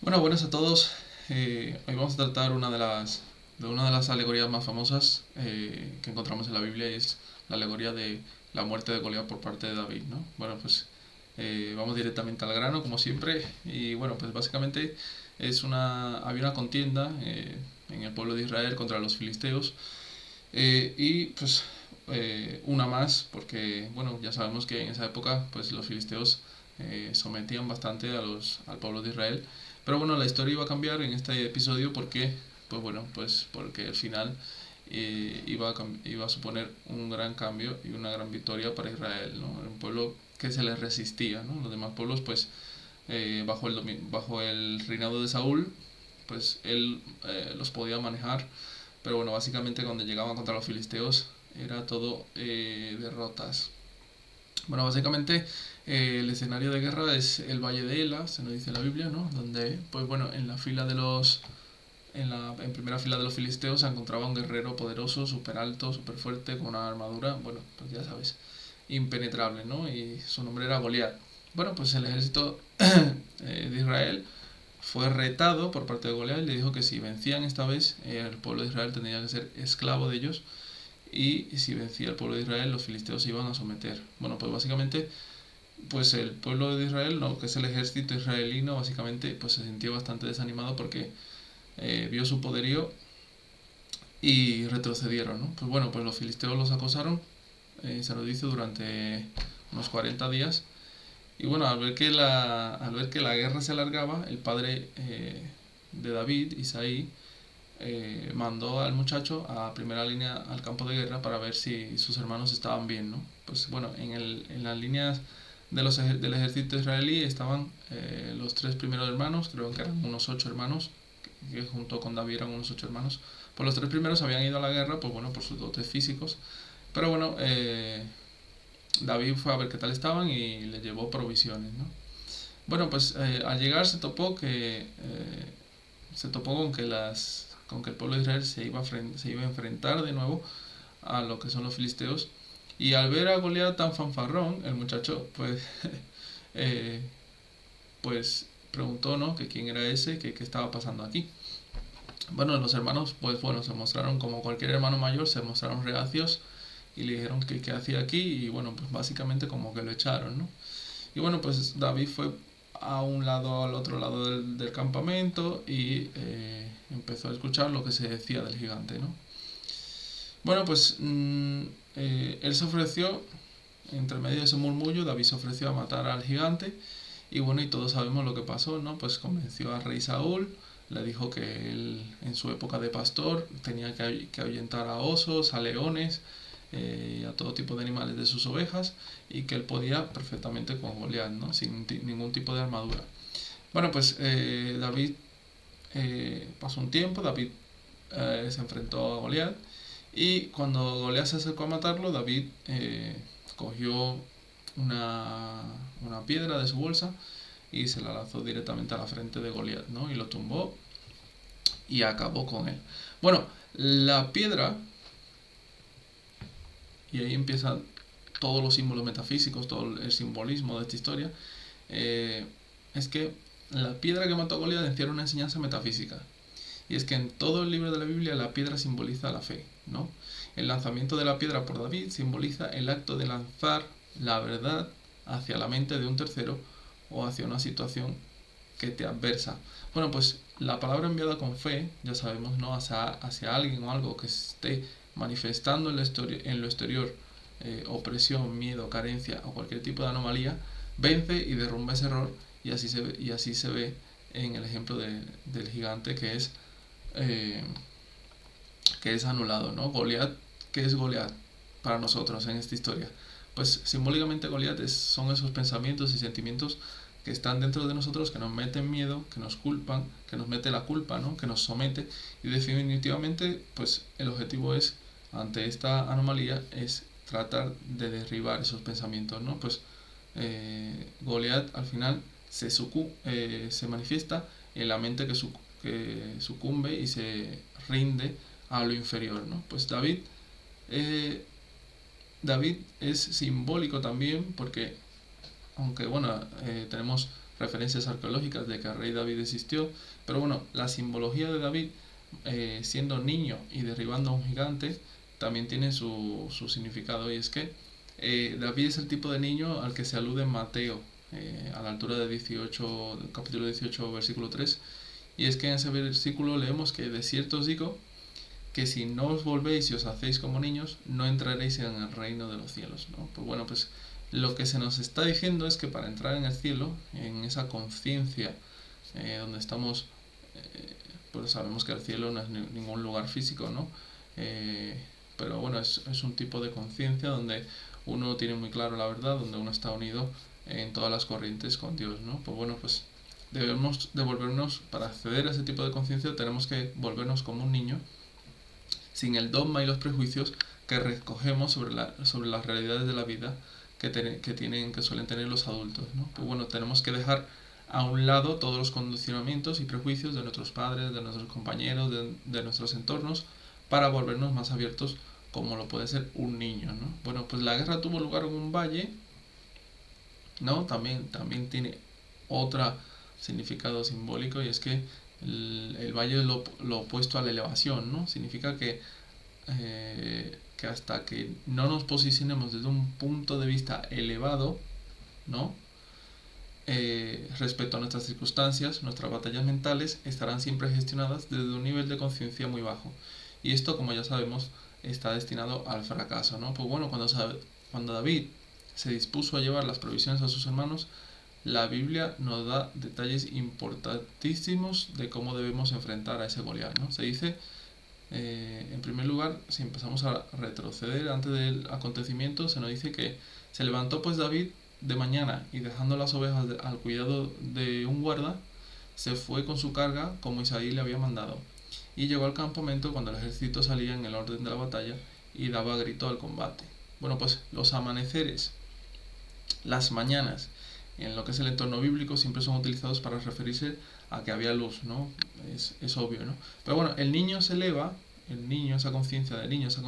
Bueno, buenas a todos. Hoy vamos a tratar una de las alegorías más famosas que encontramos en la Biblia y es la alegoría de la muerte de Goliat por parte de David, ¿no? Bueno, pues vamos directamente al grano, como siempre. Y bueno, pues básicamente había una contienda en el pueblo de Israel contra los filisteos y pues una más, porque bueno, ya sabemos que en esa época pues los filisteos sometían bastante al pueblo de Israel. Pero bueno, la historia iba a cambiar en este episodio porque, pues bueno, pues porque al final iba a suponer un gran cambio y una gran victoria para Israel, ¿no? Era un pueblo que se les resistía, ¿no? Los demás pueblos, pues bajo el reinado de Saúl, pues él los podía manejar, pero bueno, básicamente cuando llegaban contra los filisteos era todo derrotas. Bueno, básicamente el escenario de guerra es el Valle de Ela, se nos dice en la Biblia, ¿no? Donde, pues bueno, en primera fila de los filisteos se encontraba un guerrero poderoso, súper alto, súper fuerte, con una armadura, bueno, pues ya sabes, impenetrable, ¿no? Y su nombre era Goliat. Bueno, pues el ejército de Israel fue retado por parte de Goliat y le dijo que si vencían esta vez, el pueblo de Israel tendría que ser esclavo de ellos y si vencía el pueblo de Israel, los filisteos se iban a someter. Bueno, pues básicamente, pues el pueblo de Israel, no, que es el ejército israelino, básicamente, pues se sintió bastante desanimado porque vio su poderío y retrocedieron, ¿no? Pues bueno, pues los filisteos los acosaron, se lo dice, durante unos 40 días. Y bueno, al ver que la guerra se alargaba, el padre de David, Isaí, mandó al muchacho a primera línea al campo de guerra para ver si sus hermanos estaban bien, ¿no? Pues bueno, en las líneas del ejército israelí estaban los tres primeros hermanos, creo que eran unos 8 hermanos, que junto con David eran unos 8 hermanos. Pues los tres primeros habían ido a la guerra, pues bueno, por sus dotes físicos. Pero bueno, David fue a ver qué tal estaban y le llevó provisiones, ¿no? Bueno, pues al llegar se topó con que el pueblo de Israel se iba a enfrentar de nuevo a lo que son los filisteos. Y al ver a Goliat tan fanfarrón, el muchacho eh, pues preguntó, ¿no? Que quién era ese, que qué estaba pasando aquí. Bueno, los hermanos, pues bueno, se mostraron como cualquier hermano mayor, se mostraron reacios y le dijeron que qué hacía aquí y bueno, pues básicamente como que lo echaron, ¿no? Y bueno, pues David fue a un lado, al otro lado del campamento y empezó a escuchar lo que se decía del gigante, ¿no? Bueno, pues él se ofreció, entre medio de ese murmullo, David se ofreció a matar al gigante y bueno, y todos sabemos lo que pasó, ¿no? Pues convenció al rey Saúl, le dijo que él en su época de pastor tenía que ahuyentar a osos, a leones y a todo tipo de animales de sus ovejas y que él podía perfectamente con Goliat, ¿no? Sin ningún tipo de armadura. Bueno, pues David pasó un tiempo, David se enfrentó a Goliat y cuando Goliat se acercó a matarlo, David cogió una, una piedra de su bolsa y se la lanzó directamente a la frente de Goliat, ¿no? Y lo tumbó y acabó con él. Bueno, la piedra, y ahí empiezan todos los símbolos metafísicos, todo el simbolismo de esta historia, eh, es que la piedra que mató a Goliat encierra una enseñanza metafísica. Y es que en todo el libro de la Biblia la piedra simboliza la fe, ¿no? El lanzamiento de la piedra por David simboliza el acto de lanzar la verdad hacia la mente de un tercero o hacia una situación que te adversa. Bueno, pues la palabra enviada con fe, ya sabemos, ¿no? Hacia alguien o algo que esté manifestando en lo exterior opresión, miedo, carencia o cualquier tipo de anomalía, vence y derrumba ese error y así se ve en el ejemplo del gigante eh, que es anulado, ¿no? Goliat, ¿qué es Goliat para nosotros en esta historia? Pues simbólicamente Goliat son esos pensamientos y sentimientos que están dentro de nosotros, que nos meten miedo, que nos culpan, que nos mete la culpa, ¿no? Que nos somete y definitivamente pues el objetivo es, ante esta anomalía, es tratar de derribar esos pensamientos, ¿no? Pues Goliat al final se manifiesta en la mente que sucumbe y se rinde a lo inferior, ¿no? Pues eh, David es simbólico también porque, aunque bueno, tenemos referencias arqueológicas de que el rey David existió, pero bueno, la simbología de David, siendo niño y derribando a un gigante, también tiene su significado, y es que David es el tipo de niño al que se alude en Mateo, a la altura de 18, capítulo 18, versículo 3, y es que en ese versículo leemos que de cierto os digo que si no os volvéis y os hacéis como niños, no entraréis en el reino de los cielos, ¿no? Pues bueno, pues lo que se nos está diciendo es que para entrar en el cielo, en esa conciencia donde estamos, pues sabemos que el cielo no es ningún lugar físico, ¿no? Pero bueno, es un tipo de conciencia donde uno tiene muy claro la verdad, donde uno está unido en todas las corrientes con Dios, ¿no? Pues bueno, pues debemos devolvernos, para acceder a ese tipo de conciencia tenemos que volvernos como un niño, sin el dogma y los prejuicios que recogemos sobre las realidades de la vida que suelen tener los adultos, ¿no? Pues bueno, tenemos que dejar a un lado todos los condicionamientos y prejuicios de nuestros padres, de nuestros compañeros, de nuestros entornos, para volvernos más abiertos como lo puede ser un niño, ¿no? Bueno, pues la guerra tuvo lugar en un valle, ¿no? También tiene otro significado simbólico, y es que el valle es lo opuesto a la elevación, ¿no? Significa que hasta que no nos posicionemos desde un punto de vista elevado, ¿no? Respecto a nuestras circunstancias, nuestras batallas mentales estarán siempre gestionadas desde un nivel de conciencia muy bajo. Y esto, como ya sabemos, está destinado al fracaso, ¿no? Pues bueno, cuando David se dispuso a llevar las provisiones a sus hermanos, la Biblia nos da detalles importantísimos de cómo debemos enfrentar a ese Goliat, ¿no? Se dice, en primer lugar, si empezamos a retroceder antes del acontecimiento, se nos dice que se levantó pues David de mañana, y dejando las ovejas al cuidado de un guarda, se fue con su carga como Isaí le había mandado, y llegó al campamento cuando el ejército salía en el orden de la batalla y daba grito al combate. Bueno, pues los amaneceres, las mañanas, en lo que es el entorno bíblico, siempre son utilizados para referirse a que había luz, ¿no? Es obvio, ¿no? Pero bueno, el niño se eleva, el niño, esa conciencia del niño, esa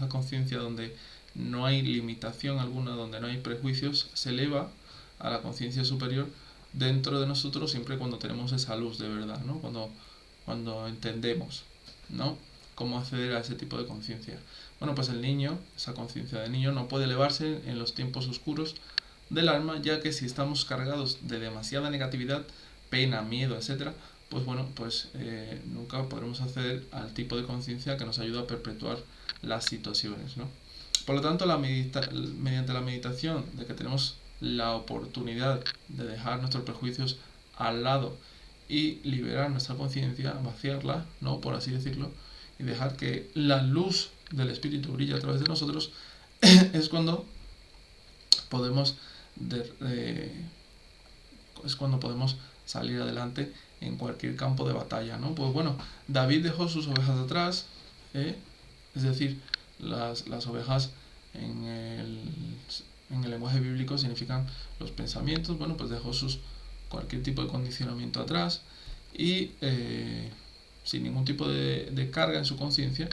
conciencia donde no hay limitación alguna, donde no hay prejuicios, se eleva a la conciencia superior dentro de nosotros siempre cuando tenemos esa luz de verdad, ¿no? Cuando entendemos, ¿no? Cómo acceder a ese tipo de conciencia. Bueno, pues el niño, esa conciencia del niño, no puede elevarse en los tiempos oscuros del alma, ya que si estamos cargados de demasiada negatividad, pena, miedo, etcétera, pues bueno, pues nunca podremos acceder al tipo de conciencia que nos ayuda a perpetuar las situaciones, ¿no? Por lo tanto, mediante la meditación de que tenemos la oportunidad de dejar nuestros prejuicios al lado y liberar nuestra conciencia, vaciarla, ¿no? Por así decirlo, y dejar que la luz del Espíritu brille a través de nosotros, es cuando podemos salir adelante en cualquier campo de batalla, ¿no? Pues bueno, David dejó sus ovejas atrás, es decir, las ovejas en el lenguaje bíblico significan los pensamientos. Bueno, pues dejó cualquier tipo de condicionamiento atrás, y sin ningún tipo de carga en su conciencia,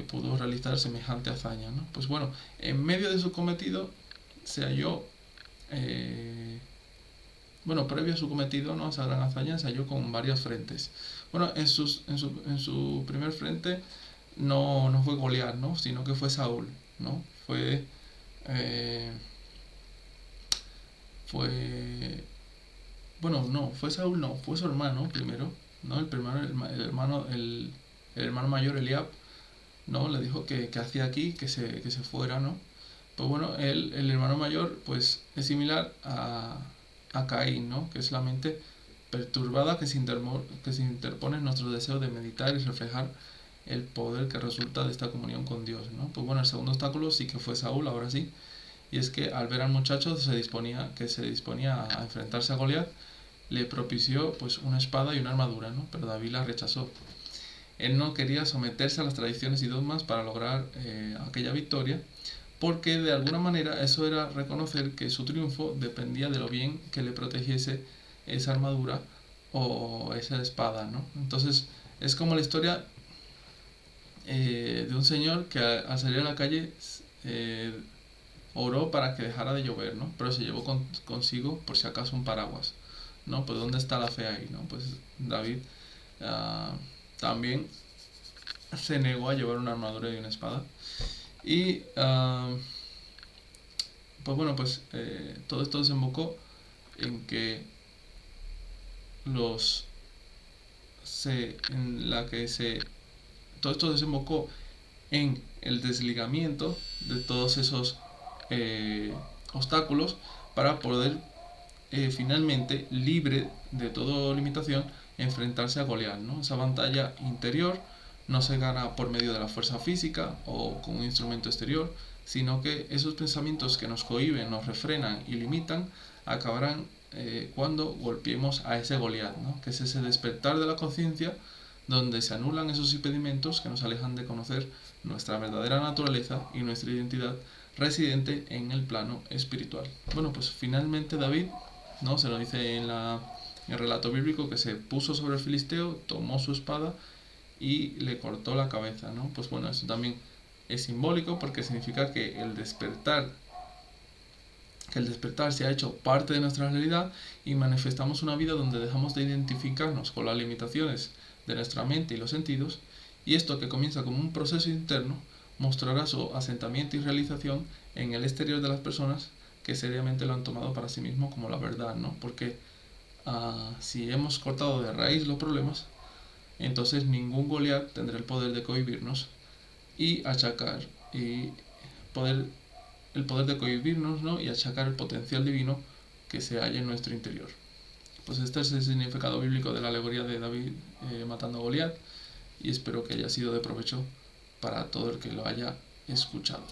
pudo realizar semejante hazaña, ¿no? Pues bueno, en medio de su cometido se halló, previo a su cometido, ¿no? Esa gran hazaña, se halló con varios frentes. Bueno, en su primer frente no fue Goliat, ¿no? Sino que fue Saúl, ¿no? Fue Saúl, no, fue su hermano primero, ¿no? El hermano mayor, Eliab, ¿no? Le dijo que hacía aquí, que se fuera, ¿no? Pues bueno, el hermano mayor, pues es similar a Caín, ¿no? Que es la mente perturbada que se interpone en nuestro deseo de meditar y reflejar el poder que resulta de esta comunión con Dios, ¿no? Pues bueno, el segundo obstáculo sí que fue Saúl, ahora sí, y es que al ver al muchacho se disponía a enfrentarse a Goliat, le propició pues una espada y una armadura, ¿no? Pero David la rechazó. Él no quería someterse a las tradiciones y dogmas para lograr aquella victoria, porque de alguna manera eso era reconocer que su triunfo dependía de lo bien que le protegiese esa armadura o esa espada, ¿no? Entonces es como la historia de un señor que al salir a la calle oró para que dejara de llover, ¿no? Pero se llevó consigo por si acaso un paraguas. ¿no? Pues ¿dónde está la fe ahí, ¿no? Pues David también se negó a llevar una armadura y una espada. Y pues bueno, pues todo esto desembocó en que todo esto desembocó en el desligamiento de todos esos obstáculos para poder finalmente, libre de toda limitación, enfrentarse a Goliat, ¿no? Esa batalla interior no se gana por medio de la fuerza física o con un instrumento exterior, sino que esos pensamientos que nos cohíben, nos refrenan y limitan, acabarán cuando golpeemos a ese Goliat, ¿no? Que es ese despertar de la conciencia donde se anulan esos impedimentos que nos alejan de conocer nuestra verdadera naturaleza y nuestra identidad residente en el plano espiritual. Bueno, pues finalmente David, ¿no? Se lo dice en el relato bíblico, que se puso sobre el filisteo, tomó su espada y le cortó la cabeza, ¿no? Pues bueno, eso también es simbólico porque significa que el despertar se ha hecho parte de nuestra realidad y manifestamos una vida donde dejamos de identificarnos con las limitaciones de nuestra mente y los sentidos, y esto, que comienza como un proceso interno, mostrará su asentamiento y realización en el exterior de las personas que seriamente lo han tomado para sí mismo como la verdad, ¿no? Porque si hemos cortado de raíz los problemas, entonces ningún Goliat tendrá el poder de cohibirnos y achacar y poder el poder de cohibirnos, ¿no? Y achacar el potencial divino que se halla en nuestro interior. Pues este es el significado bíblico de la alegoría de David matando a Goliat, y espero que haya sido de provecho para todo el que lo haya escuchado.